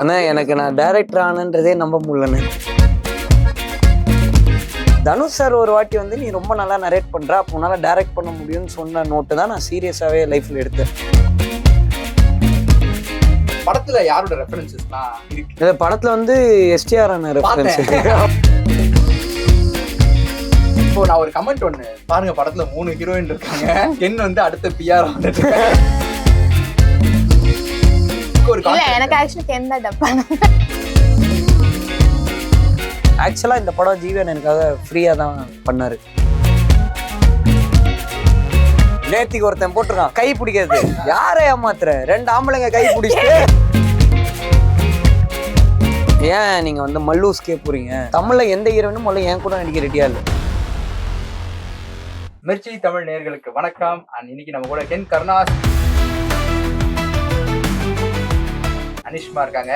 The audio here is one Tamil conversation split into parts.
ஆனா எனக்கு நான் டைரக்டர் ஆனன்றதே நம்ப முடியலண்ணே. தனுஷ் சார் ஒரு வாட்டி வந்து நீ ரொம்ப நல்லா நரேட் பண்ற, அப்போ உன்னால டைரக்ட் பண்ண முடியும்னு சொன்ன நோட்டு தான் நான் சீரியஸாவே லைஃப்ல எடுத்தேன். படத்துல யாரோட ரெஃபரன்சஸ்லாம் இருக்கு? இந்த படத்துல வந்து எஸ்டிஆர் ஆன ரெஃபரன்ஸ். இப்போ நான் ஒரு கமெண்ட் ஒண்ணு பாருங்க, படத்துல 3 ஹீரோயின் இருக்காங்க, கென் வந்து அடுத்த பிஆர் வந்துட்டு ஒரு இல்ல எனக்கு ஆக்சுவலி கென் தான் டப்பா. ஆக்சுவலா இந்த படம் ஜீவன் எனக்காக ஃப்ரீயா தான் பண்ணாரு. நேத்திக்கு ஒருத்தன் போட்டிருக்கான் கை பிடிக்கிறது, யாரை ஏமாத்துற, 2 ஆம்பளைங்க கை பிடிச்சிட்டு ஏன் நீங்க வந்து மல்லூஸ்கே போறீங்க? தமிழ்ல எந்த ஹீரோயினும் முதல்ல என் கூட நடிக்க ரெடியா இல்லை. மிர்ச்சி தமிழ் நேயர்களுக்கு வணக்கம். அண்ட் இன்னைக்கு நம்ம கூட கென் கருணாஸ், அனிஷ்மா இருக்காங்க.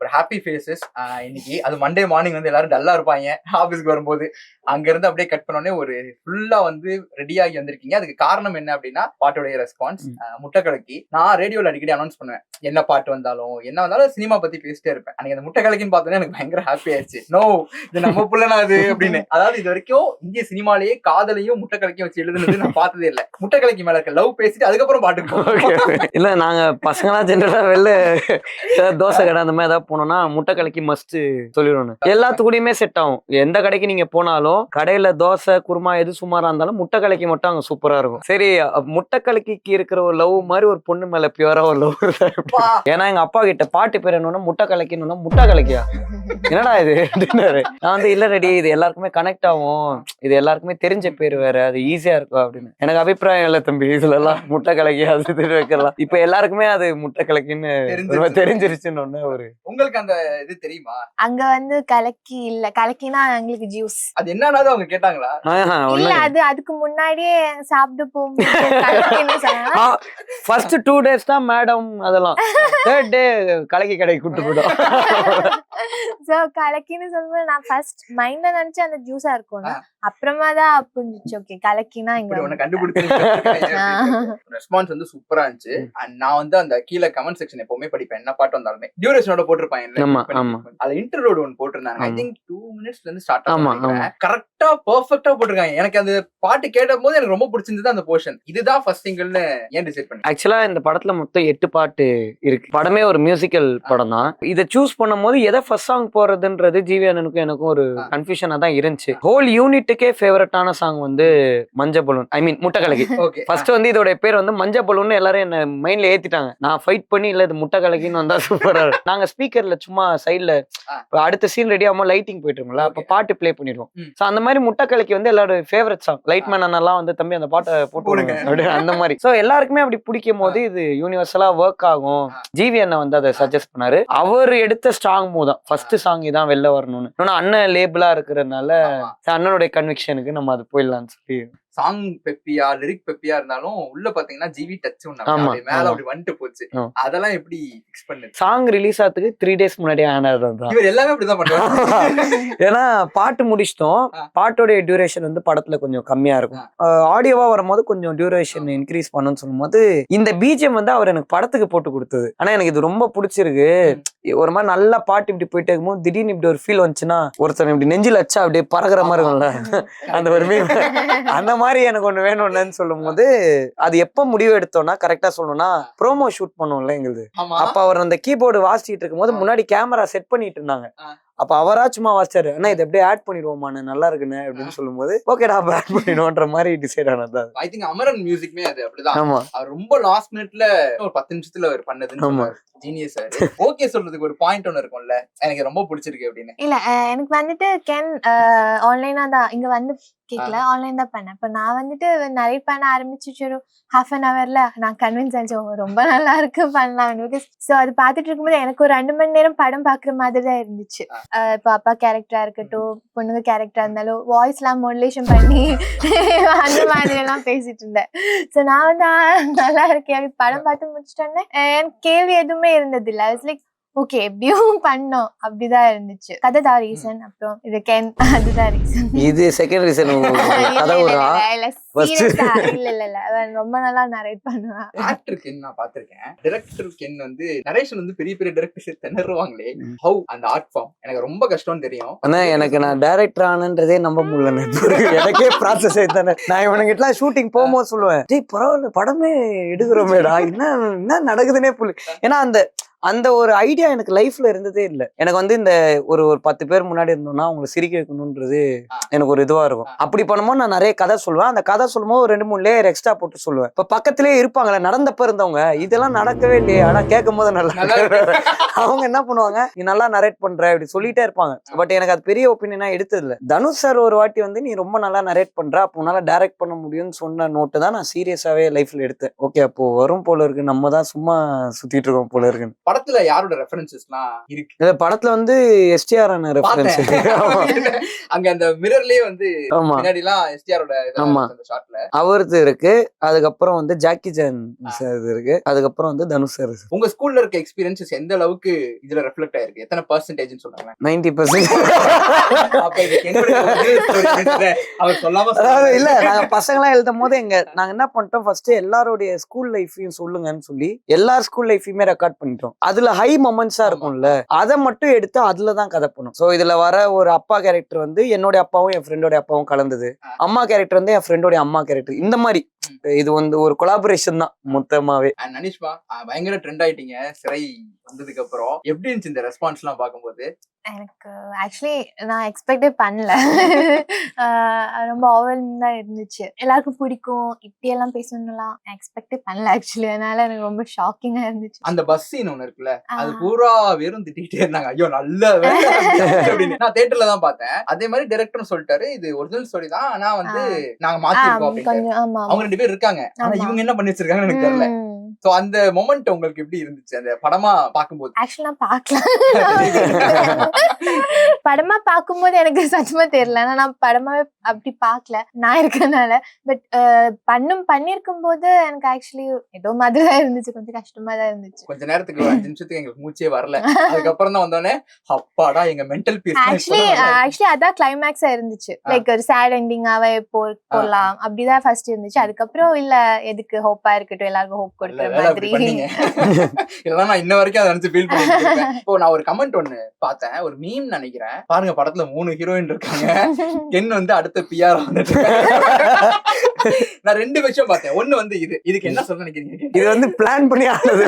ஒரு ஹாப்பி ஃபேஸஸ் இன்னைக்கு. அது மண்டே மார்னிங் வந்து எல்லாரும் டல்லா இருப்பாங்க ஆஃபீஸ்க்கு வரும்போது. அங்க இருந்து அப்படியே கட் பண்ணோடனே ஒரு ஃபுல்லா வந்து ரெடியாகி வந்திருக்கீங்க. அதுக்கு காரணம் என்ன அப்படின்னா பாட்டோடைய ரெஸ்பான்ஸ். முட்டைக்கலக்கி நான் ரேடியோல அடிக்கடி அனௌன்ஸ் பண்ணுவேன், என்ன பாட்டு வந்தாலும் என்ன வந்தாலும் சினிமா பத்தி பேசிட்டே இருப்பேன். அன்னைக்கு அந்த முட்டைக்கலக்கின்னு பார்த்தோன்னே எனக்கு பயங்கர ஹாப்பி ஆயிடுச்சு. நோ, இது நம்ம புள்ளனா அது அப்படின்னு. அதாவது இது வரைக்கும் இந்திய சினிமாலேயே காதலையும் முட்டைக்கலக்கியும் வச்சு எழுதுனது நான் பார்த்ததே இல்லை. முட்டைக்கலக்கி மேல இருக்க லவ் பேசிட்டு அதுக்கப்புறம் பாட்டுக்கு இல்ல நாங்க பசங்களா ஜென்ரலா வெளில தோசை கடை அந்த மாதிரி ஏதாவது போனோம்னா முட்டை கலக்கி மஸ்ட் சொல்லிடுவோம். எல்லாத்துக்கூடயுமே செட் ஆகும். எந்த கடைக்கு நீங்க போனாலும் கடையில தோசை குருமா எது சுமாரா இருந்தாலும் முட்டை கலக்கி மட்டும் அங்க சூப்பரா இருக்கும். சரி, முட்டை கலக்கிக்கு இருக்கிற ஒரு லவ் மாதிரி ஒரு பொண்ணு மேல பியூரா ஒரு லவ். ஏன்னா எங்க அப்பா கிட்ட பாட்டு பேர் என்னன்னா முட்டை கலக்கின்னு, முட்டை கலக்கியா என்னடா இது அப்படின்னாரு. நான் வந்து இல்ல ரெடி, இது எல்லாருக்குமே கனெக்ட் ஆகும், இது எல்லாருக்குமே தெரிஞ்ச பேர் வேற, அது ஈஸியா இருக்கும் அப்படின்னு. எனக்கு அபிப்பிராயம் இல்லை தம்பி, இதுல எல்லாம் முட்டை கலக்கி அது வைக்கலாம். இப்ப எல்லாருக்குமே அது முட்டை கலக்கின்னு தெரிஞ்சிருச்சுன்னு ஒரு. உங்களுக்கு அந்த இது தெரியுமா? அங்க வந்து கலக்கி இல்ல, கலக்கினா எங்களுக்கு ஜூஸ். அது என்னன்னாவது அவங்க கேட்டாங்களா? இல்ல அது அதுக்கு முன்னாடியே சாப்பிட்டு போகும்போது கலக்கின்னு சொன்னா ஃபர்ஸ்ட் 2 டேஸ் தான் மேடம், அதெல்லாம் 3rd டே கலக்கி கடைக்கு கூட்டு போயிடும். சோ கலக்கின்னு சொல்லும்போது நான் ஃபர்ஸ்ட் மைண்ட்ல நினைச்சு அந்த ஜூஸா இருக்கும், அப்புறமா தான் புரிஞ்சிச்சு ஓகே கலக்கினா இங்க ஒன்னு கண்டுபிடிச்சு. ரெஸ்பான்ஸ் வந்து சூப்பரா இருந்துச்சு. அண்ட் நான் வந்து அந்த கீழே கமெண்ட் செக்ஷன் எப்பவுமே படிப்பேன், என்ன பாட்டு வந்தாலுமே டியூரேஷனோட போட்டிருப்பாங்க. அது இன்டர்லோட் ஒன்னு போட்டிருந்தாங்க. ஐ திங்க் 2 மினிட்ஸ்ல இருந்து ஸ்டார்ட் ஆகும். கரெக்டா பெர்ஃபெக்ட்டா போட்டிருக்காங்க. எனக்கு அந்த பாட்டு கேட்ட போது எனக்கு ரொம்ப பிடிச்சிருந்தது அந்த போர்ஷன். இதுதான் ஃபர்ஸ்ட் சிங்கிள்னு ஏன் டிசைட் பண்ணி? ஆக்சுவலா இந்த படத்துல மொத்தம் 8 பாட்டு இருக்கு. படமே ஒரு மியூசிக்கல் படம் தான். இதை சூஸ் பண்ணும் போது எதை ஃபர்ஸ்ட் சாங் போறதுன்றது ஜிவி அண்ணனுக்கும் எனக்கும் ஒரு கன்ஃபியூஷனா தான் இருந்துச்சு. ஹோல் யூனிட்டுக்கே ஃபேவரட்டான சாங் வந்து மஞ்ச பலூன், ஐ மீன் முட்டை கலக்கி. ஃபர்ஸ்ட் வந்து இதோட பேர் வந்து மஞ்ச பலூன் எல்லாரும் என்ன மைண்ட்ல ஏத்திட்டாங்க. நான் ஃபைட் பண்ணி இல்ல இது முட்டை கலக்கின்னு வந்தா சூப்பரா. நாங்க ஸ்பீக்கர்ல சும்மா சைட்ல அடுத்த சீன் ரெடி ஆகாம லைட்டிங் போயிட்டு இருக்கோம்ல, அப்ப பாட்டு பிளே பண்ணிடுவோம். சோ அந்த மாதிரி முட்டை கலக்கி வந்து எல்லாரோட ஃபேவரட் சாங். லைட் மேன் அண்ணெல்லாம் வந்து தம்பி அந்த பாட்டை போட்டு அந்த மாதிரி. சோ எல்லாருக்குமே அப்படி பிடிக்கும் போது இது யூனிவர்சலா ஒர்க் ஆகும். ஜிவி அண்ணன் வந்து அதை சஜஸ்ட் பண்ணாரு. அவர் எடுத்த ஸ்ட்ராங் மூவ் தான் ஃபர்ஸ்ட் சாங் இதான் வெளில வரணும்னு. இன்னொன்னு அண்ணன் லேபிளா இருக்கிறதுனால அண்ணனுடைய கன்விக்ஷனுக்கு நம்ம அது போயிடலாம்னு சொல்லி. சாங் பெப்பியா லிரிக் பெப்பியா இருந்தாலும் உள்ள பாத்தீங்கன்னா ஜிவி டச் மேல அப்படி வந்துட்டு போச்சு. அதெல்லாம் எப்படி ஃபிக்ஸ் பண்ணுது? சாங் ரிலீஸ் ஆகிறதுக்கு 3 டேஸ் முன்னாடி ஆனதுதான். இவர் எல்லாமே அப்படிதான் பண்றாங்க. ஏன்னா பாட்டு முடிச்சிட்டோம், பாட்டோடைய டியூரேஷன் வந்து படத்துல கொஞ்சம் கம்மியா இருக்கும். ஆடியோவா வரும்போது கொஞ்சம் டியூரேஷன் இன்க்ரீஸ் பண்ணணும்னு சொல்லும் போது இந்த பிஜிஎம் வந்து அவர் எனக்கு படத்துக்கு போட்டு கொடுத்தது. ஆனா எனக்கு இது ரொம்ப பிடிச்சிருக்கு. ஒரு மாதிரி நல்லா பாட்டு இப்படி போயிட்டு இருக்கும்போது திடீர்னு இப்படி ஒரு ஃபீல் வந்துச்சுன்னா ஒருத்தர் இப்படி நெஞ்சில் வச்சா அப்படியே பறகுற மாதிரி இருக்கும்ல, அந்த ஒரு அந்த மாதிரி எனக்கு ஒண்ணு வேணும்னு சொல்லும் போது அது எப்ப முடிவு எடுத்தோம்னா கரெக்டா சொல்லணும்னா ப்ரோமோ ஷூட் பண்ணுவோம்ல எங்களுக்கு. அப்ப அவர் அந்த கீபோர்டு வாசிச்சுட்டு இருக்கும் போது முன்னாடி கேமரா செட் பண்ணிட்டு இருந்தாங்க. அப்ப அவரா சும்மா வாசிச்சாரு, அண்ணா இதை அப்படியே ஆட் பண்ணிடுவோமாண்ணே நல்லா இருக்குன்னு அப்படின்னு சொல்லும் போது ஓகேடா ஆட் பண்ணிடுவோன்ற மாதிரி டிசைட் ஆனது. ஐ திங்க் அமரன் மியூசிக்மே அது அப்படிதான். அவர் ரொம்ப லாஸ்ட் மினிட்ல ஒரு 10 நிமிஷத்துல அவர் பண்ணதுன்னு ஜீனியஸ். ஓகே சொல்றதுக்கு ஒரு பாயிண்ட் ஒன்னு இருக்கும்ல, எனக்கு ரொம்ப பிடிச்சிருக்கு அப்படின்னு. இல்ல எனக்கு வந்துட்டு கென் ஆன்லைனா தான் இங்க வந்து கேட்கல, ஆன்லைன் தான் பண்ணேன். இப்ப நான் வந்துட்டு நிறைய பண்ண ஆரம்பிச்சு ஒரு ½ an hourல நான் கன்வின்ஸ் ஆச்சோம் ரொம்ப நல்லா இருக்கு பண்ணலாம். சோ அது பாத்துட்டு இருக்கும்போது எனக்கு ஒரு 2 மணி நேரம் படம் பாக்குற மாதிரி தான் இருந்துச்சு. இப்போ அப்பா கேரக்டரா இருக்கட்டும், பொண்ணுங்க கேரக்டரா இருந்தாலும் வாய்ஸ் எல்லாம் மாடுலேஷன் பண்ணி அந்த மாதிரி எல்லாம் பேசிட்டு இருந்தேன். சோ நான் வந்து நல்லா இருக்கேன் படம் பார்த்து முடிச்சிட்டேன்னு எனக்கு கேள்வி எதுவுமே இருந்தது இல்ல. இட்ஸ் லைக் ஓகே எப்படியும் பண்ணோம் அப்படிதான் இருந்துச்சு. கதை தான் ரீசன். அப்புறம் இது கேன் அதுதான் ரீசன். இது செகண்ட் ரீசன். கதை விடுறா இல்ல அவன் ரொம்ப நல்லா நரேட் பண்ணுவான். ஆக்டர் கென் நான் பாத்திருக்கேன். டைரக்டர் கென் வந்து நரேஷன் வந்து பெரிய பெரிய டைரக்டர்ஸ் திணறுவாங்களே, ஹவ் அந்த ஆர்ட் ஃபார்ம் எனக்கு ரொம்ப கஷ்டம்னு தெரியும். ஆனா எனக்கு நான் டைரக்டர் ஆனன்றதே நம்ப முடியல. எனக்கே ப்ராசஸ் ஆயிட்டானே. நான் இவனுங்கிட்ட ஷூட்டிங் போகும்போது சொல்லுவேன், டேய் பரவாயில்ல படமே எடுக்கிறோமேடா, என்ன நடக்குதுன்னே புரியல. ஏன்னா அந்த ஒரு ஐடியா எனக்கு லைஃப்ல இருந்ததே இல்லை. எனக்கு வந்து இந்த ஒரு 10 பேர் முன்னாடி இருந்தோம்னா அவங்களை சிரிக்க வைக்கணும்ன்றது எனக்கு ஒரு இதுவா இருக்கும். அப்படி பண்ணும்போது நான் நிறைய கதை சொல்லுவேன். அந்த கதை சொல்லும்போது ஒரு 2-3 லேயர் எக்ஸ்ட்ரா போட்டு சொல்லுவேன். இப்ப பக்கத்திலேயே இருப்பாங்களே நடந்தப்ப இருந்தவங்க, இதெல்லாம் நடக்கவே இல்லையே, ஆனா கேட்கும் போது நல்லா அவங்க என்ன பண்ணுவாங்க, நீ நல்லா நரேட் பண்ற அப்படி சொல்லிட்டே இருப்பாங்க. பட் எனக்கு அது பெரிய ஒப்பீனியனா எடுத்தது இல்லை. தனுஷ் சார் ஒரு வாட்டி வந்து நீ ரொம்ப நல்லா நரேட் பண்ற, அப்போ உன்னால டைரக்ட் பண்ண முடியும்னு சொன்ன நோட்டு தான் நான் சீரியஸாவே லைஃப்ல எடுத்தேன். ஓகே அப்போ வரும் போல இருக்கு, நம்ம தான் சும்மா சுத்திட்டு இருக்கோம் போல இருக்குன்னு. படத்துல யாரோட ரெஃபரன்சஸ்லாம் இருக்கு? இந்த படத்துல வந்து எஸ்டிஆர் ஆன ரெஃபரன்ஸ் அங்க அந்த மிரர்லயே வந்து முன்னாடி எல்லாம் எஸ்டிஆரோட அந்த ஷாட்ல அவரது இருக்கு. அதுக்கப்புறம் வந்து ஜாக்கி சான் சார் இருக்கு. அதுக்கப்புறம் வந்து தனுஷ் சார். உங்க ஸ்கூல்ல இருக்க எக்ஸ்பீரியன்சஸ் எந்த அளவுக்கு இதுல ரெஃப்ளெக்ட் ஆயிருக்கு? எத்தனை பர்சன்டேஜ்னு சொல்றாங்க? 90%. அப்ப இதுக்கு அவர் சொல்லாம இல்ல, நாங்க பசங்களாம் எழுதும் போது நாங்க என்ன பண்ணிட்டோம், ஃபர்ஸ்ட் எல்லாரோடைய ஸ்கூல் லைஃபையும் சொல்லுங்கன்னு சொல்லி எல்லார் ஸ்கூல் லைஃபையுமே ரெக்கார்ட் பண்ணிட்டோம். அதுல ஹை மொமெண்ட்ஸா இருக்கும்ல, அதை மட்டும் எடுத்து அதுலதான் கதை பண்ணும். சோ இதுல வர ஒரு அப்பா கேரக்டர் வந்து என்னோட அப்பாவும் என் ஃப்ரெண்டோட அப்பாவும் கலந்தது, அம்மா கேரக்டர் வந்து என் ஃப்ரெண்டோட அம்மா கேரக்டர். இந்த மாதிரி இது வந்து ஒரு கொலாபரேஷன் தான் மொத்தமாவே. அனிஷ்மா பயங்கர ட்ரெண்ட் ஆயிட்டீங்க சிறை வந்ததுக்கு அப்புறம். எப்படி இருந்துச்சு இந்த ரெஸ்பான்ஸ் எல்லாம் பார்க்கும்போது? எனக்கு ஆக்சுவலி நான் எக்ஸ்பெக்டே பண்ணல. ரொம்ப ஓவர்வெல்மிங் தான் இருந்துச்சு. எல்லாருக்கும் பிடிக்கும் இப்படி எல்லாம் பேசணும்லாம் எக்ஸ்பெக்டே பண்ணல ஆக்சுவலி. அதனால எனக்கு ரொம்ப ஷாக்கிங்கா இருந்துச்சு. அந்த பஸ் சீன் ஒண்ணு இருக்குல்ல, அது பூரா வெறும் திட்டிகிட்டே இருந்தாங்க, ஐயோ நல்ல அப்படின்னு. நான் தியேட்டர்ல தான் பார்த்தேன். அதே மாதிரி டைரக்டர் சொல்லிட்டாரு, இது ஒரிஜினல் ஸ்டோரி தான், ஆனா வந்து நாங்க மாத்திருக்கோம் அப்படின்னு. அவங்க 2 பேர் இருக்காங்க, ஆனா இவங்க என்ன பண்ணி வச்சிருக்காங்கன்னு எனக்கு தெரியல. சோ அந்த மொமெண்ட் உங்களுக்கு எப்படி இருந்துச்சு அந்த படமா பாக்கும்போது? ஆக்சுவலா பாக்கல. படமா பாக்கும்போது எனக்கு சத்தியமா தெரியல. நான் படமாவே அப்படி பாக்கல நான் இருக்கனால. பட் பண்ணிருக்கும் போது எனக்கு ஆக்சுவலி ஏதோ மாதிரிதான் இருந்துச்சு, கொஞ்சம் கஷ்டமா தான் இருந்துச்சு. கொஞ்ச நேரத்துக்கு 5 நிமிஷத்துக்கு எங்களுக்கு மூச்சே வரல. அதுக்கப்புறம் தான் வந்தோடனே அப்பாடா எங்க மென்டல் பீஸ். ஆக்சுவலி அதான் கிளைமேக்ஸா இருந்துச்சு. லைக் ஒரு சேட் எண்டிங்காவே போடலாம் அப்படிதான் ஃபர்ஸ்ட் இருந்துச்சு. அதுக்கப்புறம் இல்ல எதுக்கு ஹோப்பா இருக்கட்டும், எல்லாருக்கும் ஹோப் கொடுக்குற மாதிரி. இதெல்லாம் நான் இன்ன வரைக்கும் அதை நினைச்சு ஃபீல் பண்ணிருக்கேன். இப்போ நான் ஒரு கமெண்ட் ஒண்ணு பார்த்தேன், ஒரு மீம் நினைக்கிறேன். பாருங்க படத்துல 3 ஹீரோயின் இருக்காங்க, கென் வந்து அடுத்த பிஆர் வந்துட்டு. நான் 2 விஷயம் பார்த்தேன். ஒண்ணு வந்து இதுக்கு என்ன சொல்ல நினைக்கிறீங்க? இது வந்து பிளான் பண்ணி ஆனது.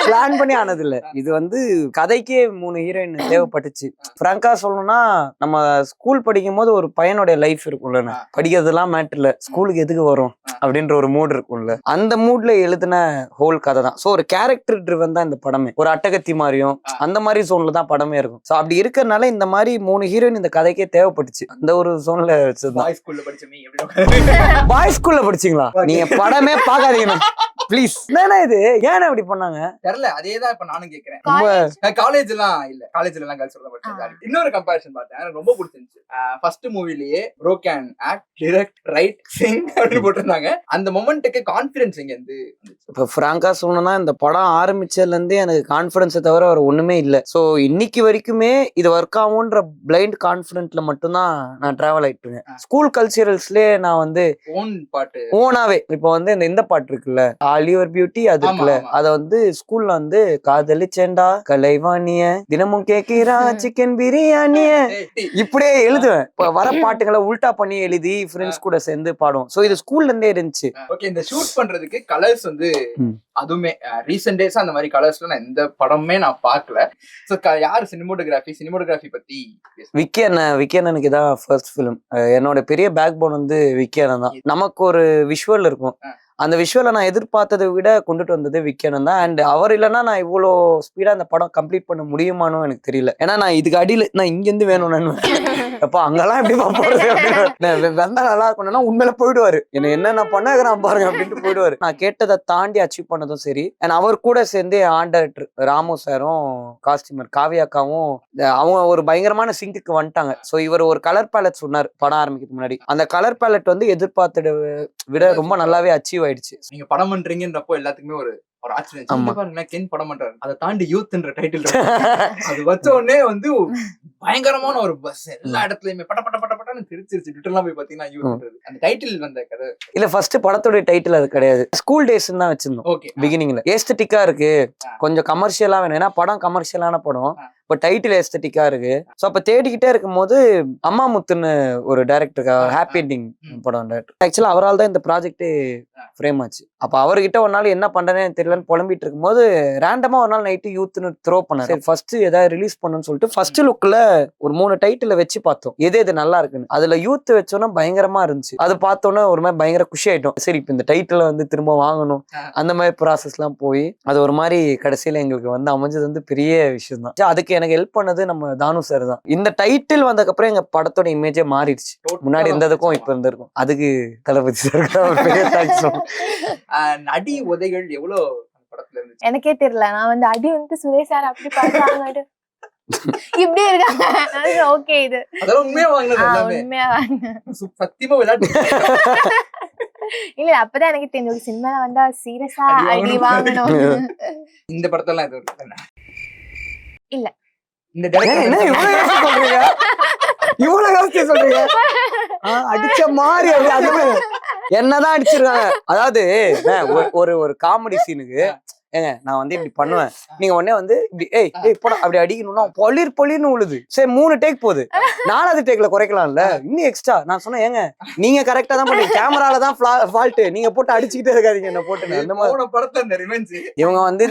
பிளான் பண்ணி ஆனது இல்ல. இது வந்து கதைக்கே 3 ஹீரோயின் தேவைப்பட்டுச்சு. பிராங்கா சொல்லணும்னா, நம்ம ஸ்கூல் படிக்கும் போது ஒரு பையனுடைய லைஃப் இருக்கும்ல, படிக்கிறதுலாம் மேட்டர் இல்ல, ஸ்கூலுக்கு எதுக்கு வரும் அப்படின்ற ஒரு மூட் இருக்கும்ல, அந்த மூட்ல எழுதின ஹோல் கதை தான். சோ ஒரு கேரக்டர் ட்ரிவன் தான் இந்த படமே. ஒரு அட்டகத்தி மாதிரியும் அந்த மாதிரி ஜோன்ல தான் படமே இருக்கும். சோ அப்படி இருக்கறனால இந்த மாதிரி 3 ஹீரோயின் இந்த கதைக்கே தேவைப்பட்டுச்சு. அந்த ஒரு ஜோன்ல பாய்ஸ் ஸ்கூல்ல படிச்ச நீ எப்படி? பாய்ஸ் ஸ்கூல்ல படிச்சீங்களா? நீங்க படமே பாக்காதீங்க ப்ளீஸ். என்னன்னா இது ஏன் அப்படி பண்ணாங்க தெரியல. அதேதான் இப்ப நானும் கேக்குறேன். காலேஜ் எல்லாம் இல்ல, காலேஜ்ல எல்லாம் கேர்ள்ஸ் சொல்ல மாட்டேன். இன்னொரு கம்பேரிசன் பார்த்தேன், எனக்கு ரொம்ப பிடிச்சிருந்துச்சு. ஃபர்ஸ்ட் மூவிலேயே bro can act, direct, write, sing அப்படின்னு போட்டிருந்தாங்க. அந்த மொமெண்ட்டுக்கு கான்ஃபிடன்ஸ் எங்க இருந்து? இப்ப பிராங்கா சொல்லணும்னா, இந்த படம் ஆரம்பிச்சதுல இருந்தே எனக்கு கான்ஃபிடன்ஸை தவிர வேற ஒண்ணுமே இல்ல. சோ இன்னைக்கு வரைக்குமே இது ஒர்க் ஆகும்ன்ற பிளைண்ட் கான்ஃபிடென்ட்ல மட்டும்தான் நான் டிராவல் ஆயிட்டு இருக்கேன். ஸ்கூல் கல்ச்சரல்ஸ்லயே நான் வந்து ஓன் பாட்டு ஓனாவே இப்ப வந்து இந்த பாட்டு இருக்குல்ல, ஆலிவர் பியூட்டி, அது இருக்குல்ல, அத வந்து ஸ்கூல்ல வந்து காதலிச்சேண்டா கலைவாணிய தினமும் கேக்கிறா சிக்கன் பிரியாணிய இப்படியே எழுதுவேன். வர பாட்டுகளை உல்டா பண்ணி எழுதி ஃப்ரெண்ட்ஸ் கூட சேர்ந்து பாடுவோம். சோ இது ஸ்கூல்ல இருந்தே இருந்துச்சு. ஓகே, இந்த ஷூட் பண்றதுக்கு கலர்ஸ் வந்து அதுவுமே ரீசெண்ட் டேஸ் அந்த மாதிரி கலர்ஸ்ல நான் எந்த படமே நான் பார்க்கல. சோ யாரு சினிமோட்டோகிராஃபி பத்தி? விக்கி அண்ணனுக்கு தான் ஃபர்ஸ்ட் ஃபிலிம். என்னோட பெரிய பேக் போன் வந்து விக்கி அண்ணன் தான். நமக்கு ஒரு விஷுவல் இருக்கும், அந்த விஷுவலை நான் எதிர்பார்த்ததை விட கொண்டுட்டு வந்தது விக்கி அண்ணன் தான். அண்ட் அவர் இல்லைன்னா நான் இவ்வளோ ஸ்பீடா அந்த படம் கம்ப்ளீட் பண்ண முடியுமானு எனக்கு தெரியல. ஏன்னா நான் இதுக்கு அடியில நான் இங்கிருந்து வேணும்னு அப்ப அங்கெல்லாம் எப்படி போறது, வந்தா நல்லா இருக்கணும்னா உண்மையில போயிடுவாரு. என்ன பண்ண பாருங்க அப்படின்ட்டு போயிடுவாரு. நான் கேட்டதை தாண்டி அச்சீவ் பண்ணதும் சரி. அண்ட் அவர் கூட சேர்ந்து ஆர்ட் டைரக்டர் ராமு சாரும் காஸ்டியூமர் காவியாக்காவும் அவங்க ஒரு பயங்கரமான சிங்குக்கு வந்துட்டாங்க. ஸோ இவர் ஒரு கலர் பேலட் சொன்னார் படம் ஆரம்பிக்கிறதுக்கு முன்னாடி. அந்த கலர் பேலட் வந்து எதிர்பார்த்ததை விட ரொம்ப நல்லாவே அச்சீவ் ஆயிடுச்சு. நீங்க படம் பண்றீங்கன்றப்போ எல்லாத்துக்குமே ஒரு ஒரு ஆச்சரியம் ஆமா. இங்க பாருங்களேன் கென் படம் பண்றாரு அதை தாண்டி யூத்ன்ற டைட்டில் அது வச்ச உடனே வந்து பயங்கரமான ஒரு பஸ் எல்லா இடத்துலயுமே பட்ட பட்ட பட்ட பட்டன்னு திருச்சிருச்சு ட்விட்டர்லாம் போய் பாத்தீங்கன்னா யூத்ன்றது அந்த டைட்டில் வந்த கதை. இல்ல ஃபர்ஸ்ட் படத்தோட டைட்டில் அது கிடையாது, ஸ்கூல் டேஸ் தான் வச்சிருந்தோம் ஓகே பிகினிங்ல. ஏஸ்தட்டிக்கா இருக்கு, கொஞ்சம் கமர்ஷியலா வேணும், ஏன்னா படம் கமர்ஷியலான படம், இப்போ டைட்டில் எஸ்தட்டிக்கா இருக்கு. ஸோ அப்போ தேடிக்கிட்டே இருக்கும்போது அம்மா முத்துன்னு ஒரு டைரக்டருக்காக ஹாப்பி எண்டிங் படம் டைரக்டர், ஆக்சுவலா அவரால் தான் இந்த ப்ராஜெக்டே ஃப்ரேம் ஆச்சு. அப்போ அவர்கிட்ட ஒரு நாள் என்ன பண்றேன்னு தெரியலன்னு புலம்பிட்டு இருக்கும்போது ரேண்டமா ஒரு நாள் நைட்டு யூத்னு த்ரோ பண்ணாரு. ஃபர்ஸ்ட் ஏதாவது ரிலீஸ் பண்ணுன்னு சொல்லிட்டு ஃபர்ஸ்ட் லுக்ல ஒரு 3 டைட்டில் வச்சு பார்த்தோம் எது நல்லா இருக்குன்னு. அதுல யூத் வச்சோன்னா பயங்கரமா இருந்துச்சு. அது பார்த்தோன்னே ஒரு மாதிரி பயங்கர குஷி ஆயிட்டோம். சரி இப்போ இந்த டைட்டில் வந்து திரும்ப வாங்கணும், அந்த மாதிரி ப்ராசஸ் எல்லாம் போய் அது ஒரு மாதிரி கடைசியில எங்களுக்கு வந்து அமைஞ்சது வந்து பெரிய விஷயம் தான். அதுக்கு எனக்கு ஹெல்ப் பண்ணது நம்ம தானு சார் தான். இந்த டைட்டில் வந்ததுக்கு அப்புறம் எங்க படத்தோட இமேஜே மாறிடுச்சு, முன்னாடி இருந்ததுக்கும் இப்ப இருந்திருக்கும். அதுக்கு தளபதி சார் அடி உதைகள் எவ்வளவு படத்துல இருந்துச்சு எனக்கே தெரியல. நான் வந்து அடி வந்து சுரேஷ் சார் அப்படி பார்த்தாங்க இப்படி இருக்காங்க. ஓகே இது அதெல்லாம் உண்மையா வாங்கினது எல்லாமே உண்மையா வாங்க. சத்தியமா விளையாட்டு இல்ல அப்பதான் எனக்கு தெரிஞ்ச ஒரு சினிமால வந்தா சீரியஸா அடி வாங்கணும். இந்த படத்தெல்லாம் இது இல்ல. இந்த என்ன இவ்வளவு யோசிச்சு சொல்றீங்க, இவ்வளவு யோசிச்சு சொல்றீங்க? அடிச்ச மாதிரி என்னதான் அடிச்சிருக்காங்க. அதாவது ஒரு காமெடி சீனுக்கு ஏங்க நான் வந்து இப்படி பண்ணுவேன், நீங்க உடனே வந்து இப்படி ஏய் படம் அப்படி அடிக்கணும்னா பொலிர்னு உழுது. சரி 3 டேக் போகுது, 4வது டேக்ல குறைக்கலாம்ல, இன்னும் எக்ஸ்ட்ரா. நான் சொன்னேன் ஏங்க நீங்க கரெக்டா தான் பண்ணீங்க, கேமரால தான் ஃபால்ட், நீங்க போட்டு அடிச்சுக்கிட்டே இருக்காதீங்க என்ன போட்டு. அந்த மாதிரி படத்தை இந்த ரிவெஞ்ச் இவங்க வந்து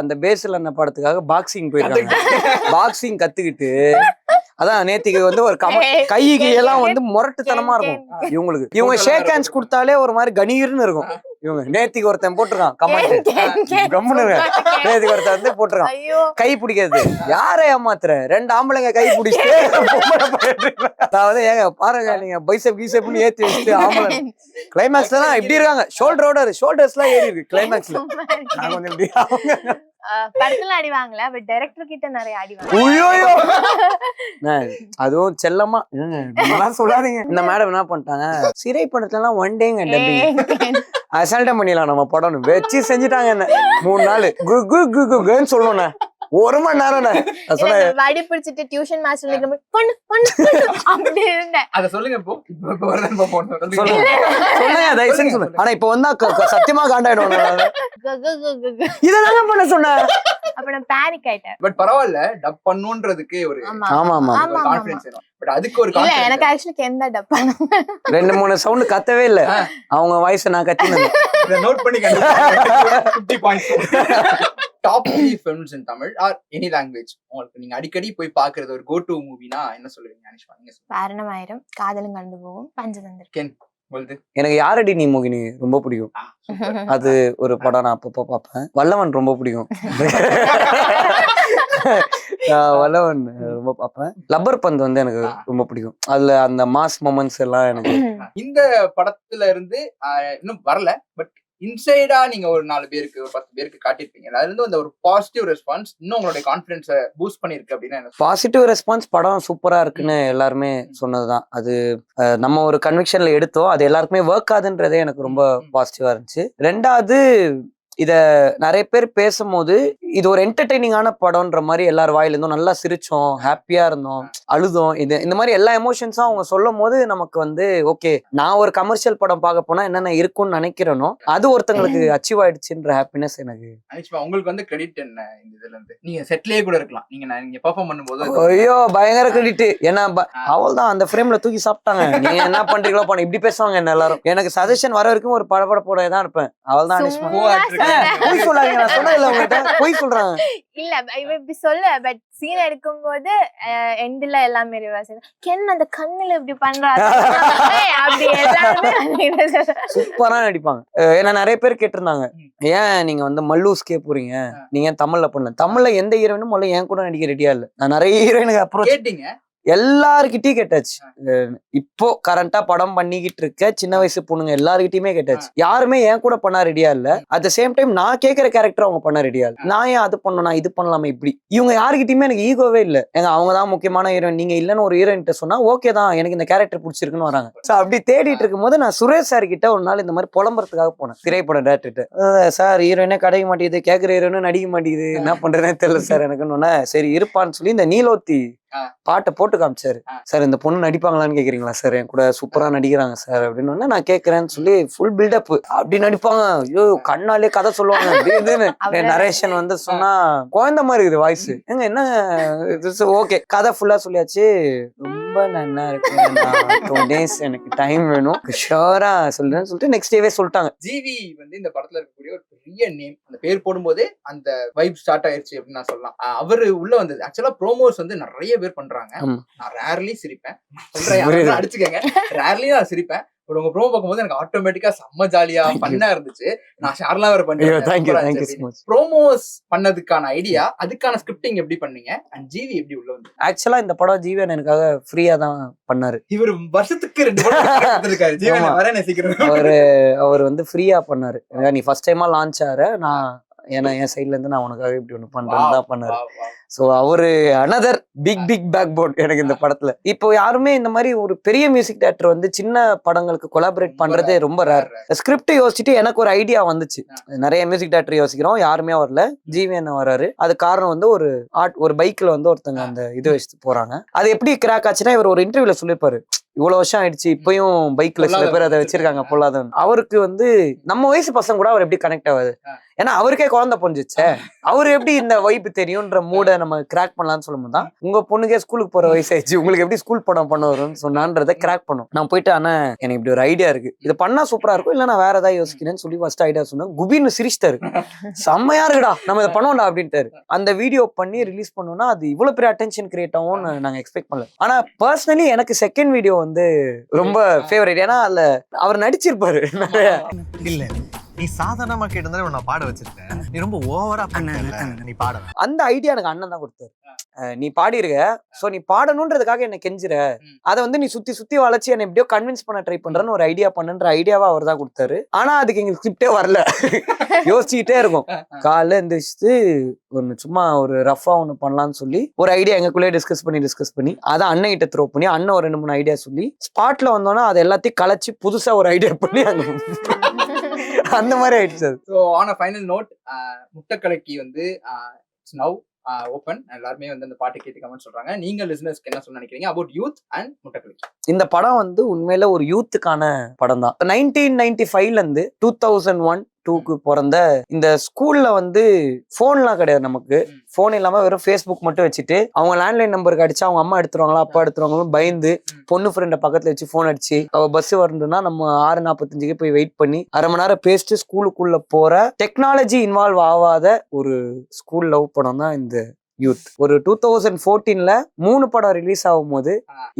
அந்த பேஸ்ல என்ன படத்துக்காக பாக்ஸிங் போயிருக்காங்க. பாக்ஸிங் கத்துக்கிட்டு அதான் நேத்திக்கு வந்து ஒரு கைக்கு எல்லாம் வந்து முரட்டுத்தனமா இருக்கும் இவங்களுக்கு. இவங்க ஷேக் ஹேண்ட்ஸ் கொடுத்தாலே ஒரு மாதிரி கணீர்னு இருக்கும். இவங்க நேத்திக்கு ஒருத்தன் போட்டிருக்கான் கமெண்ட், கம்முன்னு நேத்திக்கு ஒருத்தன் வந்து போட்டிருக்கான் கை பிடிக்கிறது யாரை ஏமாத்துற, 2 ஆம்பளைங்க கை பிடிச்சிட்டு அதாவது ஏங்க பாருங்க நீங்க பைசப் கீசப்னு ஏத்தி வச்சுட்டு ஆம்பளை கிளைமேக்ஸ்ல எல்லாம் எப்படி இருக்காங்க, ஷோல்டர்ஸ் எல்லாம் ஏறி இருக்கு கிளைமேக்ஸ்ல. நான் கொஞ்சம் இப்படி படத்துல அடிவாங்கல, பட் டைரக்டர் கிட்ட நிறைய அடிவாங்க. அதுவும் செல்லமா சொல்லாதீங்க. இந்த மேடம் என்ன பண்ணிட்டாங்க, சிறை படத்துல 1 டேங்க டப்பிங் அசால்ட்டா பண்ணிடலாம் நம்ம படம் வச்சு செஞ்சுட்டாங்க. என்ன 3 நாள் குன்னு சொல்லணும்ண்ணே, 1 மணி நேரம் வடி பிடிச்சிட்டு டியூஷன் மாஸ்டர் அப்படி இருந்தேன். அத சொல்லுங்க இப்போ சொல்லுங்க தயவுசெய்து சொல்லுங்க. ஆனா இப்ப வந்தா சத்தியமா காண்டாயிடும். இதெல்லாம் பண்ண சொன்ன அப்ப நான் பேனிக் ஆயிட்டேன். பட் பரவாயில்ல, டப் பண்ணுன்றதுக்கு ஒரு கான்ஃபிடன்ஸ் வேணும். பட் அதுக்கு ஒரு இல்ல எனக்கு ஆக்சுவலி கேந்தா டப் பண்ண 2-3 சவுண்ட் கத்தவே இல்ல, அவங்க வாய்ஸ் நான் கத்தினேன். இத நோட் பண்ணி 50 points. Top 3 films in Tamil or any language உங்களுக்கு நீங்க அடிக்கடி போய் பாக்குறது ஒரு கோ டு மூவினா என்ன சொல்லுவீங்க அனிஷ்மா? நீங்க சொல்லுங்க. வாரணமாயிரம், காதலும் கண்டு போகும், பஞ்சதந்திரம். கேன் உங்களுக்கு? எனக்கு யாரடி நீ மோகினி ரொம்ப பிடிக்கும். அது ஒரு படம் நான் அப்பப்போ பார்ப்பேன். வல்லவன் ரொம்ப பிடிக்கும். வல்லவன் ரொம்ப பார்ப்பேன். லப்பர் பந்து வந்து எனக்கு ரொம்ப பிடிக்கும். அதுல அந்த மாஸ் மொமெண்ட்ஸ் எல்லாம் எனக்கு. இந்த படத்துல இருந்து இன்னும் வரல, பட் இன்சைடா நீங்க ஒரு 4 பேருக்கு ஒரு 10 பேருக்கு காட்டிருப்பீங்க. அதுல இருந்து அந்த ஒரு பாசிட்டிவ் ரெஸ்பான்ஸ் இன்னும் உங்களுடைய கான்ஃபிடன்ஸை பூஸ்ட் பண்ணிருக்கு அப்படின்னா? பாசிட்டிவ் ரெஸ்பான்ஸ் படம் சூப்பரா இருக்குன்னு எல்லாருமே சொன்னதுதான். அது நம்ம ஒரு கன்விக்ஷன்ல எடுத்தோம், அது எல்லாருக்குமே ஒர்க் ஆகுதுன்றதே எனக்கு ரொம்ப பாசிட்டிவா இருந்துச்சு. 2வது இத நிறைய பேர் பேசும்போது இது ஒரு என்டர்டெய்னிங்கான படம்ன்ற மாதிரி எல்லார் வாயில இருந்தோம். நல்லா சிரிச்சோம், ஹாப்பியா இருந்தோம், அழுதோம். இந்த மாதிரி எல்லா எமோஷன்ஸும் அவங்க சொல்லும் போது நமக்கு வந்து ஓகே, நான் ஒரு கமர்ஷியல் படம் பார்க்க போனா என்னென்ன இருக்கும்னு நினைக்கிறேனோ அது ஒருத்தங்களுக்கு அச்சீவ் ஆயிடுச்சுன்ற ஹாப்பினஸ் எனக்கு. உங்களுக்கு வந்து கிரெடிட் என்ன இந்த இதுல இருந்து? நீங்க செட்லயே கூட இருக்கலாம், நீங்க பெர்ஃபார்ம் பண்ணும்போது. ஐயோ பயங்கர கிரெடிட். ஏன்னா அவள்தான் அந்த ஃப்ரேம்ல தூக்கி சாப்பிட்டாங்க. நீங்க என்ன பண்றீங்களோ பண்ண இப்படி பேசுவாங்க என்ன எல்லாரும். எனக்கு சஜஷன் வர வரைக்கும் ஒரு படப்பட தான் இருப்பேன். அவள்தான் பொய் சொல்லாதீங்க, நான் சொன்னதில்ல உங்ககிட்ட, பொய் சொல்றாங்க. இல்ல இப்படி சொல்ல, பட் சீன் எடுக்கும் போது எண்ட்ல எல்லாமே கென் அந்த கண்ணுல இப்படி பண்றாங்க அப்படி எல்லாமே சூப்பரா நடிப்பாங்க. ஏன்னா நிறைய பேர் கேட்டிருந்தாங்க ஏன் நீங்க வந்து மல்லூஸ்கே போறீங்க, நீங்க தமிழ்ல பண்ணல. தமிழ்ல எந்த ஹீரோயினும் முதல்ல என் கூட நடிக்க ரெடியா இல்ல. நான் நிறைய ஹீரோயினுக்கு அப்புறம் கேட்டீங்க, எல்லாருக்கிட்டையும் கேட்டாச்சு. இப்போ கரண்டா படம் பண்ணிக்கிட்டு இருக்க சின்ன வயசு பொண்ணுங்க எல்லாருக்கிட்டையுமே கேட்டாச்சு. யாருமே என் கூட பண்ண ரெடியா இல்ல. அட் த சேம் டைம் நான் கேட்கிற கேரக்டர் அவங்க பண்ண ரெடியா இல்ல. நான் ஏன் அது பண்ணணும், நான் இது பண்ணலாமா இப்படி. இவங்க யாருக்கிட்டையுமே எனக்கு ஈகோவே இல்ல. ஏங்க அவங்க தான் முக்கியமான ஹீரோயின், நீங்க இல்லன்னு ஒரு ஹீரோயின் சொன்னா ஓகே தான், எனக்கு இந்த கேரக்டர் பிடிச்சிருக்குன்னு வராங்க. சோ அப்படி தேடிட்டு இருக்கும்போது நான் சுரேஷ் சார் கிட்ட ஒரு நாள் இந்த மாதிரி புலம்புறதுக்காக போனேன். திரைப்படம் டேரக்டர் சார் ஹீரோயினே கிடைக்க மாட்டேங்குது, கேட்கிற ஹீரோயினும் நடிக்க மாட்டேங்குது, என்ன பண்றதுனே தெரியல சார் எனக்குன்னு. சரி இருப்பான்னு சொல்லி இந்த நீலோத்தி பாட்டை போட்டு காமிச்சாரு. சார் இந்த பொண்ணு நடிப்பாங்களான்னு கேக்குறீங்களா சார், என் கூட சூப்பரா நடிக்கிறாங்க சார் அப்படின்னு. நான் கேட்கறேன்னு சொல்லி ஃபுல் பில்டப் அப்படி நடிப்பாங்க. ஐயோ கண்ணாலே கதை சொல்லுவாங்க அப்படின்னு நரேஷன் வந்து சொன்னா குழந்தை மாதிரி இருக்குது வாய்ஸ். எங்க என்ன ஓகே கதை ஃபுல்லா சொல்லியாச்சு. ரொம்ப நல்லா இருக்கு, 2 days எனக்கு டைம் வேணும், ஷோரா சொல்றேன்னு சொல்லிட்டு நெக்ஸ்ட் டேவே சொல்லிட்டாங்க. ஜிவி வந்து இந்த படத்துல இருக்கக்கூடிய ஒரு பெரிய நேம். அந்த பேர் போடும்போதே அந்த வைப் ஸ்டார்ட் ஆயிருச்சு அப்படின்னு நான் சொல்லலாம். அவரு உள்ள வந்தது ஆக்சுவலா ப்ரோமோஸ் வந்து நிறைய பேர் பண்றாங்க. நான் ரேர்லி சிரிப்பேன், சொல்றேன் அடிச்சுக்கங்க, ரேர்லி நான் சிரிப்பேன். உங்க ப்ரோமோ பார்க்கும்போது எனக்கு ஆட்டோமேட்டிக்கா செம்ம ஜாலியா ஃபன்னா இருந்துச்சு. நான் ஷேர்லாம் வேற பண்ணேன். ப்ரோமோஸ் பண்ணதுக்கான ஐடியா, அதுக்கான ஸ்கிரிப்டிங் எப்படி பண்ணீங்க அண்ட் ஜிவி எப்படி உள்ள வந்து? ஆக்சுவலா இந்த படம் ஜீவன் எனக்காக ஃப்ரீயா தான் பண்ணாரு. இவர் வருஷத்துக்கு 2 படம் இருக்காரு. ஜீவன் வர நேசிக்கிறேன். அவர் வந்து ஃப்ரீயா பண்ணாரு. நீ ஃபர்ஸ்ட் டைமா லான்ச் ஆற, நான் ஏன்னா என் சைட்ல இருந்து நான் உனக்காக இப்படி ஒண்ணு பண்றேன்னு தான் பண்ணாரு. சோ அவரு அனதர் பிக் பேக் போர்ட் எனக்கு இந்த படத்துல. இப்போ யாருமே இந்த மாதிரி ஒரு பெரிய மியூசிக் டைரக்டர் வந்து சின்ன படங்களுக்கு கொலாபரேட் பண்றதே ரொம்ப ரேர். ஸ்கிரிப்ட் யோசிச்சுட்டு எனக்கு ஒரு ஐடியா வந்துச்சு. நிறைய மியூசிக் டைரக்டர் யோசிக்கிறோம், யாருமே வரல, ஜிவி என்ன வராரு. அது காரணம் வந்து ஒரு பைக்ல வந்து ஒருத்தங்க அந்த இது வச்சுட்டு போறாங்க. அது எப்படி கிராக் ஆச்சுன்னா, இவர் ஒரு இன்டர்வியூல சொல்லிருப்பாரு, இவ்வளவு வருஷம் ஆயிடுச்சு இப்பயும் பைக்ல சில பேர் அதை வச்சிருக்காங்க பொல்லாதவன். அவருக்கு வந்து நம்ம வயசு பசங்க கூட அவர் எப்படி கனெக்ட் ஆகாது, ஏன்னா அவருக்கே குழந்தை பொஞ்சிச்சே, அவரு எப்படி இந்த வைப்பு தெரியும்ன்ற மூட நம்ம கிராக் பண்ணலாம்னு சொல்லும்போது தான் உங்க பொண்ணுக்கே ஸ்கூலுக்கு போற வயசு ஆயிடுச்சு, உங்களுக்கு எப்படி ஸ்கூல் படம் பண்ண வரும்னு சொன்னான்றதை கிராக் பண்ணும். நான் போயிட்டு ஆனா எனக்கு இப்படி ஒரு ஐடியா இருக்கு, இது பண்ணா சூப்பரா இருக்கும், இல்ல நான் வேற ஏதாவது யோசிக்கிறேன்னு சொல்லி ஃபர்ஸ்ட் ஐடியா சொன்னேன். குபின்னு சிரிச்சிட்டாரு, செம்மையா இருக்குடா நம்ம இதை பண்ணுவோம்டா அப்படின்ட்டாரு. அந்த வீடியோ பண்ணி ரிலீஸ் பண்ணோம்னா அது இவ்வளவு பெரிய அட்டென்ஷன் கிரியேட் ஆகும்னு நாங்க எக்ஸ்பெக்ட் பண்ணல. ஆனா பர்சனலி எனக்கு செகண்ட் வீடியோ வந்து ரொம்ப ஃபேவரட். ஏன்னா அதுல அவர் நடிச்சிருப்பாரு நிறைய. இல்ல நீ சாதாரணமா கேட்டிருந்தா நான் பாட வச்சிருக்கேன், நீ ரொம்ப ஓவரா நீ பாட. அந்த ஐடியா எனக்கு அண்ணன் தான் கொடுத்தாரு. நீ பாடிருக்க, சோ நீ பாடணும்ன்றதுக்காக என்ன கெஞ்சுற, அதை வந்து நீ சுத்தி வளைச்சு என்ன எப்படியோ கன்வின்ஸ் பண்ண ட்ரை பண்றேன்னு ஒரு ஐடியா பண்ணுன்ற ஐடியாவா அவர் தான் கொடுத்தாரு. ஆனா அதுக்கு எங்களுக்கு ஸ்கிரிப்டே வரல, யோசிச்சுக்கிட்டே இருக்கும். காலைல எந்திரிச்சு ஒன்னு சும்மா ஒரு ரஃபா ஒண்ணு பண்ணலாம்னு சொல்லி ஒரு ஐடியா எங்களுக்குள்ளே டிஸ்கஸ் பண்ணி அதை அண்ணன் கிட்ட த்ரோ பண்ணி, அண்ணன் ஒரு 2-3 ஐடியா சொல்லி ஸ்பாட்ல வந்தோன்னா அதை எல்லாத்தையும் கலைச்சு புதுசா ஒரு ஐடியா பண்ணி அந்த மாதிரி ஆயிடுச்சு. So on a final note, முட்டைக்கலைக்கு வந்து நவ் ஓப்பன், எல்லாருமே வந்து அந்த பாட்டு கேட்டு கமெண்ட் சொல்றாங்க. நீங்க லிசனர்ஸ்க்கு என்ன சொல்ல நினைக்கிறீங்க அபவுட் யூத் அண்ட் முட்டைக்கலைக்கு? இந்த படம் வந்து உண்மையில ஒரு யூத்துக்கான படம் தான். 1995ல இருந்து 2001-2க்கு பிறந்த இந்த ஸ்கூல்ல வந்து போன்லாம் கிடையாது. நமக்கு போன் இல்லாம வெறும் ஃபேஸ்புக் மட்டும் வச்சுட்டு அவங்க லேண்ட்லைன் நம்பருக்கு அடிச்சு அவங்க அம்மா எடுத்துருவாங்களா அப்பா எடுத்துருவாங்களோ பயந்து பொண்ணு ஃப்ரெண்டை பக்கத்துல வச்சு போன் அடிச்சு அவ பஸ் வரணும்னா நம்ம 6:45க்கு போய் வெயிட் பண்ணி அரை மணி நேரம் பேசிட்டு ஸ்கூலுக்குள்ள போற டெக்னாலஜி இன்வால்வ் ஆகாத ஒரு ஸ்கூல் லவ் படம் தான் இந்த யூத். ஒரு 2014ல 3 படம் ரிலீஸ் ஆகும் போது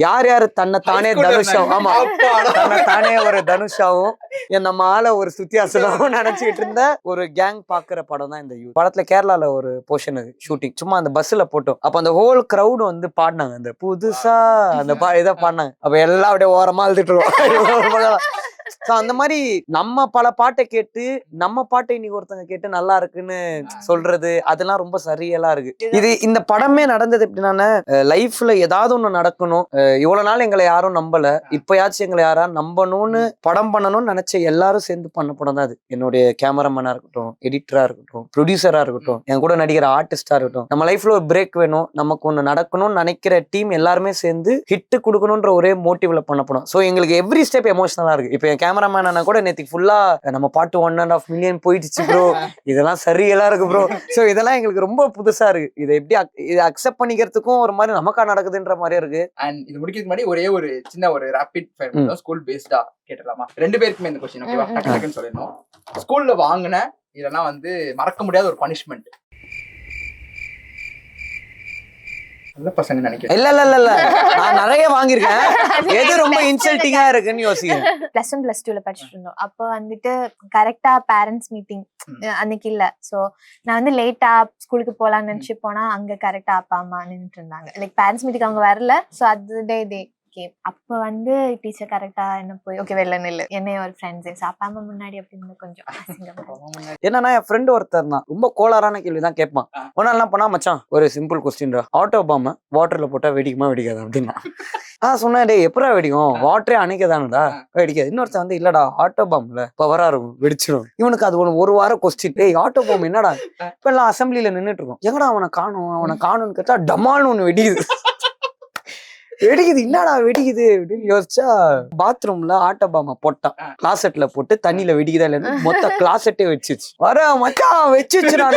யார் யாரு தன்னை தானே தனுஷாவும், ஆமா தன்னை தானே ஒரு தனுஷாவும் நம்ம ஆள ஒரு சுத்தியாசனாவும் நினைச்சுக்கிட்டு இருந்த ஒரு கேங் பாக்குற படம் தான் இந்த யூத். படத்துல கேரளால ஒரு போர்ஷன் ஷூட்டிங் சும்மா அந்த பஸ்ல போட்டோம். அப்ப அந்த ஹோல் கிரௌட் வந்து பாடினாங்க, அந்த புதுசா அந்த இதை பாடினாங்க. அப்ப எல்லாம் அப்படியே ஓரமா அழுதுட்டு இருக்கோம். அந்த மாதிரி நம்ம பல பாட்டை கேட்டு நம்ம பாட்டை இன்னைக்கு ஒருத்தங்க கேட்டு நல்லா இருக்குன்னு சொல்றது அதெல்லாம் ரொம்ப சரியலா இருக்கு. இது இந்த படமே நடந்தது எப்படின்னா, லைஃப்ல ஏதாவது ஒண்ணு நடக்கணும், இவ்வளவு நாள் எங்களை யாரும் நம்பல, இப்பயாச்சும் எங்களை யாரும் நம்பணும்னு படம் பண்ணணும்னு நினைச்ச எல்லாரும் சேர்ந்து பண்ண படம் தான் அது. என்னுடைய கேமராமேனா இருக்கட்டும், எடிட்டரா இருக்கட்டும், ப்ரொடியூசரா இருக்கட்டும், என் கூட நடிக்கிற ஆர்டிஸ்டா இருக்கட்டும், நம்ம லைஃப்ல ஒரு பிரேக் வேணும், நமக்கு ஒண்ணு நடக்கணும்னு நினைக்கிற டீம் எல்லாருமே சேர்ந்து ஹிட் கொடுக்கணும்ன்ற ஒரே மோட்டிவ்ல பண்ண படம். சோ எங்களுக்கு எவ்ரி ஸ்டெப் எமோஷனலா இருக்கு. இப்ப கேமராமேனா கூட நேற்றுக்கு ஃபுல்லா நம்ம பாட்டு 1.5 மில்லியன் போயிடுச்சு ப்ரோ, இதெல்லாம் சரியெல்லாம் இருக்கு ப்ரோ. ஸோ இதெல்லாம் எங்களுக்கு ரொம்ப புதுசா இருக்கு. இதை எப்படி இதை அக்செப்ட் பண்ணிக்கிறதுக்கும் ஒரு மாதிரி நமக்கா நடக்குதுன்ற மாதிரியே இருக்கு. அண்ட் இது முடிக்கிறதுக்கு முன்னாடி ஒரே ஒரு சின்ன ஒரு ரேபிட் ஃபயர் ஸ்கூல் பேஸ்டா கேட்டலாமா? 2 பேருக்குமே இந்த கொஸ்டின் ஓகேவா? டக்குன்னு சொல்லணும். ஸ்கூல்ல வாங்கின இல்லைன்னா வந்து மறக்க முடியாத ஒரு பனிஷ்மெண்ட். நல்ல பசங்க நினைக்கிறேன். இல்ல நான் நிறைய வாங்கியிருக்கேன். எது ரொம்ப இன்சல்ட்டிங்கா இருக்குன்னு யோசிக்கிறேன். +1 +2ல படிச்சுட்டு இருந்தோம். அப்போ வந்துட்டு கரெக்டா பேரண்ட்ஸ் மீட்டிங் அன்னைக்கு இல்ல. சோ நான் வந்து லேட்டா ஸ்கூலுக்கு போலாம்னு நினைச்சு போனா அங்க கரெக்டா அப்பா அம்மா நின்னுட்டு இருந்தாங்க. லைக் பேரண்ட்ஸ் மீட்டிங் அவங்க வரல. சோ அது டே கேம். அப்ப வந்து டீச்சர் கரெக்டா என்ன போய் ஓகே வெளில நில்லு என்னைய ஒரு ஃப்ரெண்ட்ஸ் அப்பா அம்மா முன்னாடி அப்படின்னு கொஞ்சம் அசிங்கமா. என்னன்னா என் ஃப்ரெண்ட் ஒருத்தர் தான் ரொம்ப கோளாறான கேள்விதான் கேட்பான். ஒரு நாள் என்ன பண்ணா, மச்சான் ஒரு சிம்பிள் கொஸ்டின்டா, ஆட்டோ பாம்ப வாட்டர்ல போட்டா வெடிக்குமா வெடிக்காது அப்படின்னா. சொன்னேன், டே எப்படா வெடிக்கும், வாட்டரே அணைக்கதானுடா, வெடிக்காது. இன்னொருத்தன் வந்து இல்லடா ஆட்டோ பாம்ல பவரா இருக்கும் வெடிச்சிடும். இவனுக்கு அது ஒரு வாரம் கொஸ்டின், டேய் ஆட்டோ பாம் என்னடா. இப்ப எல்லாம் அசம்பிளில நின்னுட்டு இருக்கோம், எங்கடா அவனை காணும்னு கேட்டா டமால்னு ஒண்ணு வெடிக்குது. வெடிக்குது, என்னடா வெடிக்குது அப்படின்னு யோசிச்சா பாத்ரூம்ல ஆட்டோ பாம போட்டான், கிளாசெட்ல போட்டு தண்ணியில வெடிக்குதா இல்லைன்னு மொத்த கிளாசெட்டே வச்சிச்சு. வர மச்சான் வச்சுச்சுனா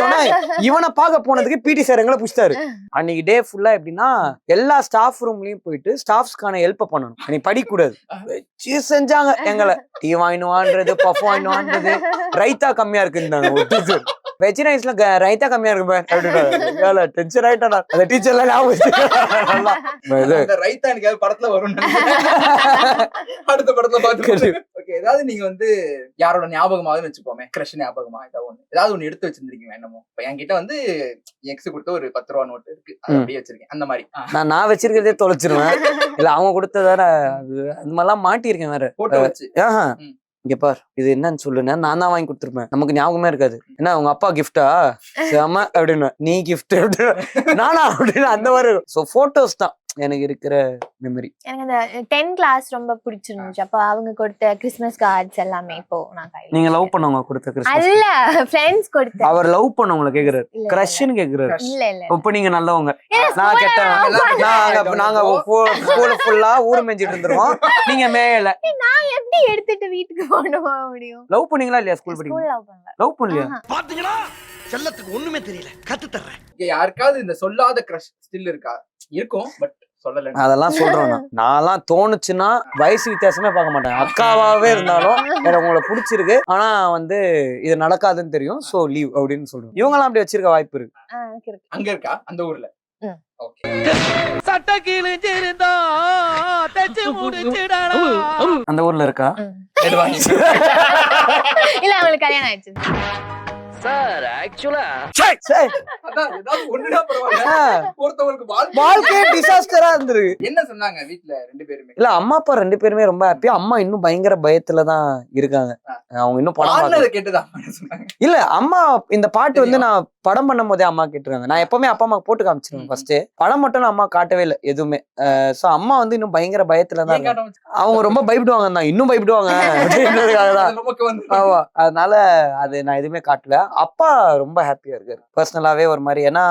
இவனை பார்க்க போனதுக்கு பிடி சார் எங்களை புடிச்சாரு. அன்னைக்கு டே ஃபுல்லா எப்படின்னா எல்லா ஸ்டாஃப் ரூம்லயும் போயிட்டு ஸ்டாஃப்ஸ்க்கான ஹெல்ப் பண்ணணும், நீ படிக்க கூடாது வச்சு செஞ்சாங்க. எங்களை டீ வாங்கினுவான்றது, பஃப் வாங்கினுவான்றது, ரைத்தா கம்மியா இருக்குன்னு வெஜ் ரைஸ்ல ரைத்தா கம்மியா இருக்கு அப்படின்னு டென்ஷன் ஆயிட்டா அந்த டீச்சர்லாம் ரைத்தா எனக்கு படத்துல வரும் அடுத்த படத்துல பாத்து. ஓகே, ஏதாவது நீங்க வந்து யாரோட ஞாபகமாவது வச்சுப்போமே, கிரஷ் ஞாபகமா ஏதாவது ஒண்ணு எடுத்து வச்சிருந்தீங்க என்னமோ. இப்ப என்கிட்ட வந்து எக்ஸ் கொடுத்த ஒரு 10 ரூபா நோட்டு இருக்கு, அது அப்படியே வச்சிருக்கேன். அந்த மாதிரி நான் வச்சிருக்கிறதே தொலைச்சிருவேன். இல்ல அவங்க கொடுத்ததார அந்த மாதிரிலாம் மாட்டியிருக்கேன் வேற போட்டோ வச்சு. இங்க பார் இது என்னன்னு சொல்லுன்னு நான் தான் வாங்கி கொடுத்துருப்பேன், நமக்கு ஞாபகமே இருக்காது. என்ன உங்க அப்பா கிஃப்டா செம அப்படின்னு, நீ கிஃப்ட் அப்படின்னு நானா அப்படின்னு அந்த மாதிரி. சோ போட்டோஸ் தான் எனக்கு இருக்கிற மெமரி. எனக்கு அந்த 10th கிளாஸ் ரொம்ப பிடிச்சிருந்துச்சு. அப்ப அவங்க கொடுத்த கிறிஸ்மஸ் கார்ட்ஸ் எல்லாமே இப்போ நான் கையில. நீங்க லவ் பண்ணவங்க கொடுத்த கிறிஸ்மஸ் இல்ல ஃப்ரெண்ட்ஸ் கொடுத்த. அவர் லவ் பண்ணவங்கள கேக்குறாரு, கிரஷ்னு கேக்குறாரு. இல்ல இப்ப நீங்க நல்லவங்க, நான் கெட்டவன். நாங்க ஸ்கூல் ஃபுல்லா ஊர் மேஞ்சிட்டு இருந்துருவோம், நீங்க மேல. நான் எப்படி எடுத்துட்டு வீட்டுக்கு போகணுமா முடியும்? லவ் பண்ணீங்களா இல்லையா ஸ்கூல் படிக்கும்? ஸ்கூல் லவ் பண்ணல. லவ் பண்ணலையா? பாத்தீங்களா செல்லத்துக்கு ஒண்ணுமே தெரியல, கத்து தர்றேன். யாருக்காவது இந்த சொல்லாத கிரஷ் ஸ்டில் இருக்கா? இருக்கும், பட் சொல்லல. அதெல்லாம் சொல்றேன். நான்லாம் தோணுச்சுன்னா வயசு வித்தியாசமே பார்க்க மாட்டேன், அக்காவாவே இருந்தாலும் எனக்கு உங்களை பிடிச்சிருக்கு ஆனா வந்து இது நடக்காதுன்னு தெரியும், சோ லீவ் அப்படின்னு சொல்றேன். இவங்கெல்லாம் அப்படி வச்சிருக்க வாய்ப்பு இருக்கு. அங்க இருக்கா அந்த ஊர்ல? சட்ட கிழிஞ்சிருந்தா தச்சு முடிச்சிடடா. அந்த ஊர்ல இருக்கா? இல்ல அவங்களுக்கு கல்யாணம் ஆயிடுச்சு சார். ஆக்சுவலா வாழ்க்கையே டிசாஸ்டரா இருந்திருக்கு. என்ன சொன்னாங்க வீட்ல ரெண்டு பேருமே? இல்ல அம்மா அப்பா 2 பேருமே ரொம்ப ஹாப்பியா, அம்மா இன்னும் பயங்கர பயத்துலதான் இருக்காங்க. அவங்க இன்னும் படம் கேட்டுதான் சொன்னாங்க. இல்ல அம்மா இந்த பாட்டு வந்து நான் படம் பண்ணும் போதே அம்மா கேட்டுருக்காங்க. நான் எப்பவுமே அப்பா அம்மா போட்டு காமிச்சிருவேன் ஃபர்ஸ்ட். படம் மட்டும் நான் அம்மா காட்டவே இல்லை எதுவுமே. சோ அம்மா வந்து இன்னும் பயங்கர பயத்துலதான் இருக்காங்க. அவங்க ரொம்ப பயப்படுவாங்க தான், இன்னும் பயப்படுவாங்க ஆமா. அதனால அது நான் எதுவுமே காட்டல. அப்பா ரொம்ப ஹாப்பியா இருக்காரு பர்சனலாவே ஒரு மாதிரி. ஏன்னா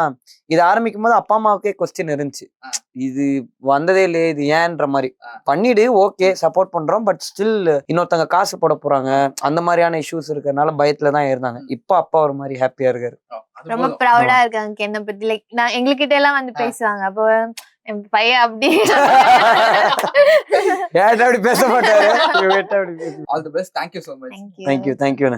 இது ஆரம்பிக்கும் போது அப்பா அம்மாவுக்கே கொஸ்டின் இருந்துச்சு, இது வந்ததே இல்லையே இது ஏன்ற மாதிரி. பண்ணிடு ஓகே சப்போர்ட் பண்றோம், பட் ஸ்டில் இன்னொருத்தங்க காசு போட போறாங்க அந்த மாதிரியான இஷ்யூஸ் இருக்கிறதுனால பயத்துலதான் இருந்தாங்க. இப்ப அப்பா ஒரு மாதிரி ஹாப்பியா இருக்காரு, ரொம்ப ப்ரௌடா இருக்காங்க என்ன பத்தி. லைக் நான் எங்ககிட்ட எல்லாம் வந்து பேசுவாங்க, அப்போ என் பையன் அப்படி அப்படி பேச மாட்டாரு. All the best. Thank you so much. Thank you. Thank you.